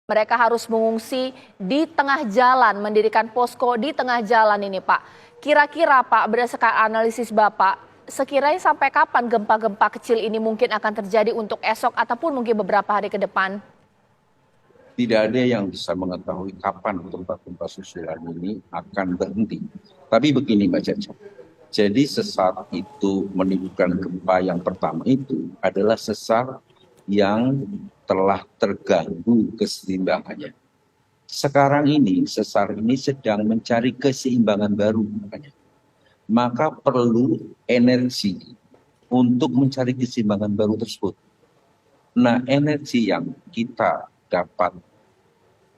Mereka harus mengungsi di tengah jalan, mendirikan posko di tengah jalan ini, Pak. Kira-kira, Pak, berdasarkan analisis Bapak, sekiranya sampai kapan gempa-gempa kecil ini mungkin akan terjadi untuk esok ataupun mungkin beberapa hari ke depan? Tidak ada yang bisa mengetahui kapan gempa-gempa susulan ini akan berhenti. Tapi begini Mbak Caca, jadi sesar itu menimbulkan gempa yang pertama itu adalah sesar yang telah terganggu keseimbangannya. Sekarang ini sesar ini sedang mencari keseimbangan baru, maka perlu energi untuk mencari keseimbangan baru tersebut. Nah, energi yang kita dapat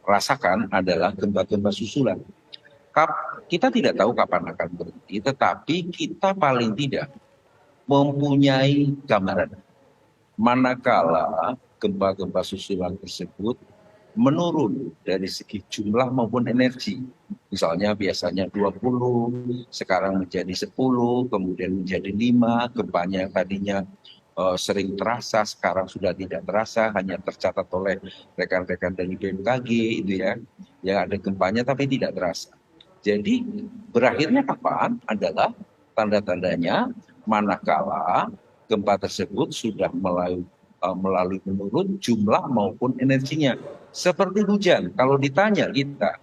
rasakan adalah gempa-gempa susulan. Kita tidak tahu kapan akan berhenti, tetapi kita paling tidak mempunyai gambaran manakala gempa-gempa susulan tersebut menurun dari segi jumlah maupun energi. Misalnya biasanya 20, sekarang menjadi 10, kemudian menjadi 5, gempanya tadinya sering terasa, sekarang sudah tidak terasa, hanya tercatat oleh rekan-rekan dari BMKG itu ya, yang ada gempanya tapi tidak terasa. Jadi berakhirnya kapan adalah tanda-tandanya manakala gempa tersebut sudah melalui menurun jumlah maupun energinya. Seperti hujan, kalau ditanya kita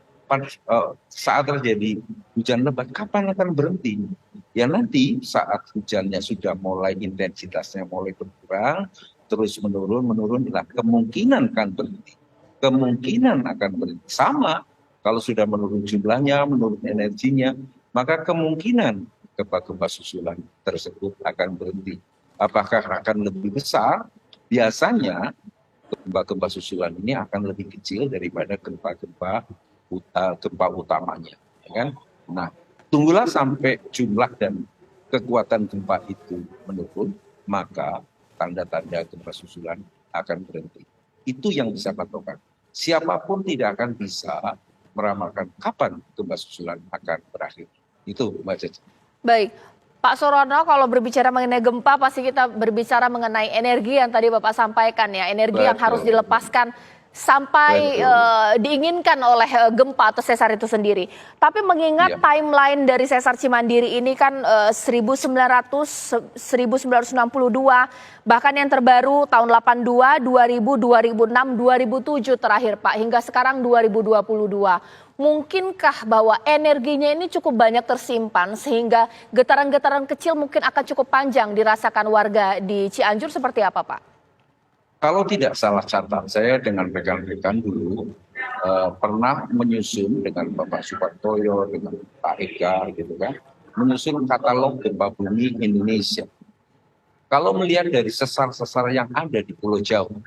saat terjadi hujan lebat, kapan akan berhenti? Ya nanti saat hujannya sudah mulai intensitasnya mulai berkurang, terus menurun, kemungkinan akan berhenti. Kemungkinan akan berhenti. Sama, kalau sudah menurun jumlahnya, menurun energinya, maka kemungkinan gempa-gempa susulan tersebut akan berhenti. Apakah akan lebih besar? Biasanya gempa-gempa susulan ini akan lebih kecil daripada gempa-gempa utamanya, ya kan? Nah, tunggulah sampai jumlah dan kekuatan gempa itu menurun, maka tanda-tanda gempa susulan akan berhenti. Itu yang bisa patokan. Siapapun tidak akan bisa meramalkan kapan gempa susulan akan berakhir. Itu Mbak Caca. Baik, Pak Surono, kalau berbicara mengenai gempa pasti kita berbicara mengenai energi yang tadi Bapak sampaikan ya, energi yang harus Betul. dilepaskan sampai diinginkan oleh gempa atau sesar itu sendiri. Tapi mengingat timeline dari sesar Cimandiri ini kan 1900, 1962, bahkan yang terbaru tahun 82, 2000, 2006, 2007 terakhir Pak, hingga sekarang 2022. Mungkinkah bahwa energinya ini cukup banyak tersimpan sehingga getaran-getaran kecil mungkin akan cukup panjang dirasakan warga di Cianjur, seperti apa Pak? Kalau tidak salah catat, saya dengan rekan-rekan dulu pernah menyusun dengan Bapak Supartoyo, dengan Pak Eka, gitu kan, menyusun katalog gempa bumi Indonesia. Kalau melihat dari sesar-sesar yang ada di Pulau Jawa,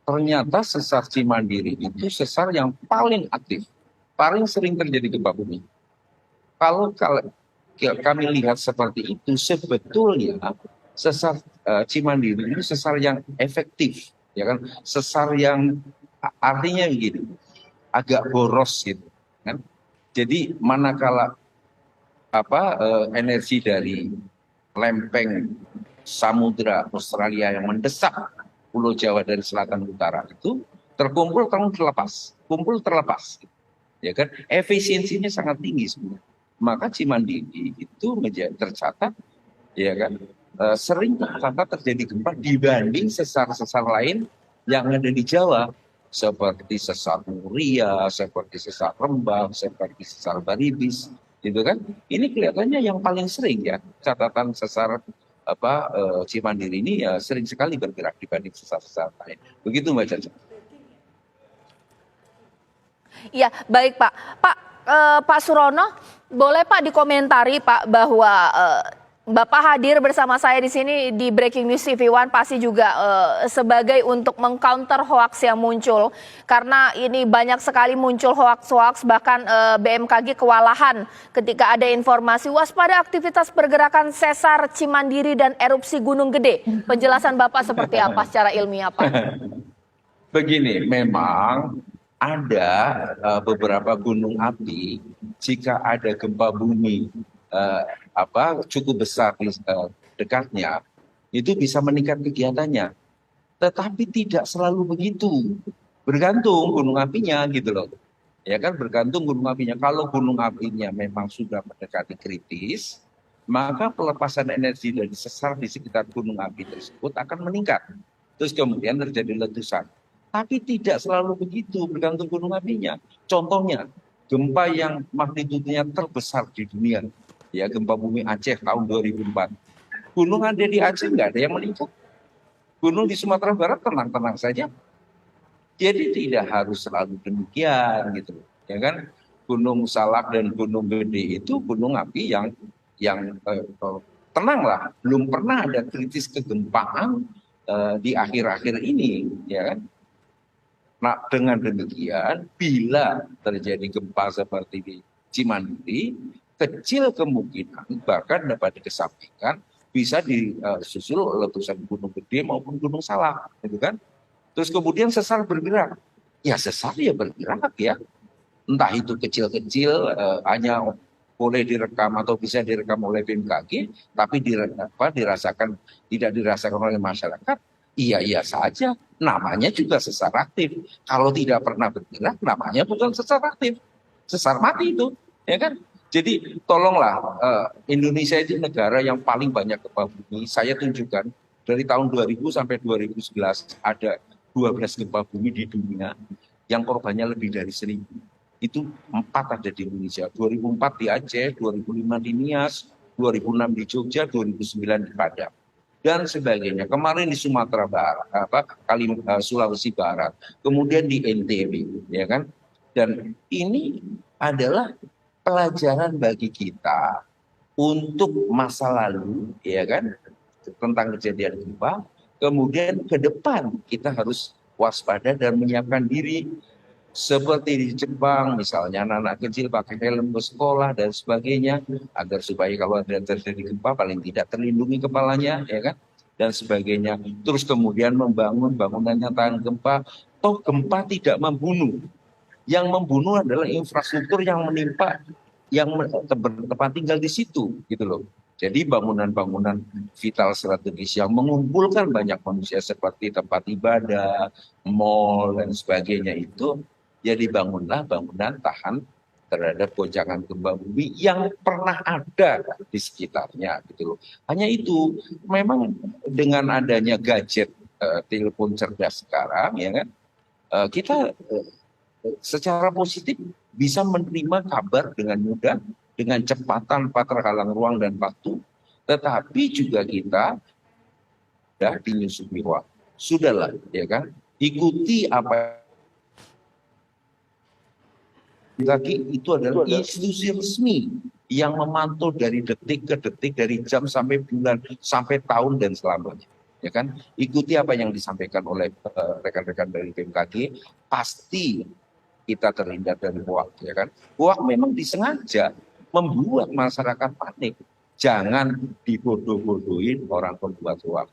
ternyata sesar Cimandiri itu sesar yang paling aktif, paling sering terjadi gempa bumi. Kalau kami lihat seperti itu, sebetulnya sesar Cimandiri ini sesar yang efektif, ya kan? Sesar yang artinya begini, agak boros gitu, kan? Jadi manakala energi dari lempeng samudra Australia yang mendesak Pulau Jawa dari selatan ke utara itu terkumpul terlepas, ya kan? Efisiensinya sangat tinggi sebenarnya. Maka Cimandiri itu tercatat, ya kan? Sering tercatat terjadi gempa dibanding sesar-sesar lain yang ada di Jawa, seperti sesar Muria, seperti sesar Rembang, seperti sesar Baribis, gitu kan? Ini kelihatannya yang paling sering ya, catatan sesar Cimandiri ini ya sering sekali bergerak dibanding sesar-sesar lain. Begitu Mbak Caca. Iya, baik Pak. Pak Surono, boleh Pak dikomentari Pak bahwa Bapak hadir bersama saya di sini di Breaking News TV One pasti juga sebagai untuk mengcounter hoax yang muncul, karena ini banyak sekali muncul hoax-hoax, bahkan BMKG kewalahan ketika ada informasi waspada aktivitas pergerakan sesar Cimandiri dan erupsi Gunung Gede. Penjelasan Bapak seperti apa secara ilmiah Pak? Begini, memang ada beberapa gunung api jika ada gempa bumi cukup besar dekatnya, itu bisa meningkat kegiatannya. Tetapi tidak selalu begitu. Bergantung gunung apinya gitu loh. Ya kan, bergantung gunung apinya. Kalau gunung apinya memang sudah mendekati kritis, maka pelepasan energi dari sesar di sekitar gunung api tersebut akan meningkat. Terus kemudian terjadi letusan. Tapi tidak selalu begitu, bergantung gunung apinya. Contohnya, gempa yang magnitudenya terbesar di dunia, ya gempa bumi Aceh tahun 2004. Gunung ada di Aceh nggak ada yang meningkat. Gunung di Sumatera Barat tenang-tenang saja. Jadi tidak harus selalu demikian gitu, ya kan? Gunung Salak dan Gunung Gede itu gunung api yang tenang lah, belum pernah ada kritis kegempaan di akhir-akhir ini, ya kan? Nah, dengan demikian, bila terjadi gempa seperti di Cimandiri, kecil kemungkinan bahkan dapat dikesampingkan bisa disusul letusan Gunung Gede maupun Gunung Salak, gitu kan? Terus kemudian sesar bergerak, ya sesar ya bergerak ya, entah itu kecil-kecil hanya boleh direkam atau bisa direkam oleh BMKG, tapi dirasakan tidak dirasakan oleh masyarakat, iya saja. Namanya juga sesar aktif. Kalau tidak pernah bergerak, namanya bukan sesar aktif, sesar mati itu, ya kan? Jadi tolonglah, Indonesia itu negara yang paling banyak gempa bumi. Saya tunjukkan dari tahun 2000 sampai 2011 ada 12 gempa bumi di dunia yang korbannya lebih dari 1000. Itu 4 ada di Indonesia. 2004 di Aceh, 2005 di Nias, 2006 di Jogja, 2009 di Padang dan sebagainya. Kemarin di Sumatera Barat, Sulawesi Barat, kemudian di NTB, ya kan? Dan ini adalah pelajaran bagi kita untuk masa lalu, ya kan? Tentang kejadian gempa. Kemudian ke depan kita harus waspada dan menyiapkan diri seperti di Jepang misalnya, anak-anak kecil pakai helm ke sekolah dan sebagainya agar supaya kalau ada terjadi gempa paling tidak terlindungi kepalanya, ya kan, dan sebagainya. Terus kemudian membangun bangunan yang tahan gempa. Toh gempa tidak membunuh, yang membunuh adalah infrastruktur yang menimpa yang bertempat tinggal di situ, gitu loh. Jadi bangunan-bangunan vital strategis yang mengumpulkan banyak manusia seperti tempat ibadah, mal dan sebagainya itu, ya dibangunlah bangunan tahan terhadap goncangan gempa bumi yang pernah ada di sekitarnya, gitu loh. Hanya itu, memang dengan adanya gadget, telepon cerdas sekarang, ya kan, kita secara positif bisa menerima kabar dengan mudah, dengan cepat tanpa terhalang ruang dan waktu. Tetapi juga kita sudah dinyusupi waktu. Sudahlah, ya kan? Ikuti apa lagi itu adalah institusi resmi yang memantau dari detik ke detik, dari jam sampai bulan, sampai tahun dan selamanya. Ya kan? Ikuti apa yang disampaikan oleh rekan-rekan dari BMKG, pasti kita terhindar dari hoak, ya kan? Hoak memang disengaja membuat masyarakat panik. Jangan dibodoh-bodohin orang pembuat hoak.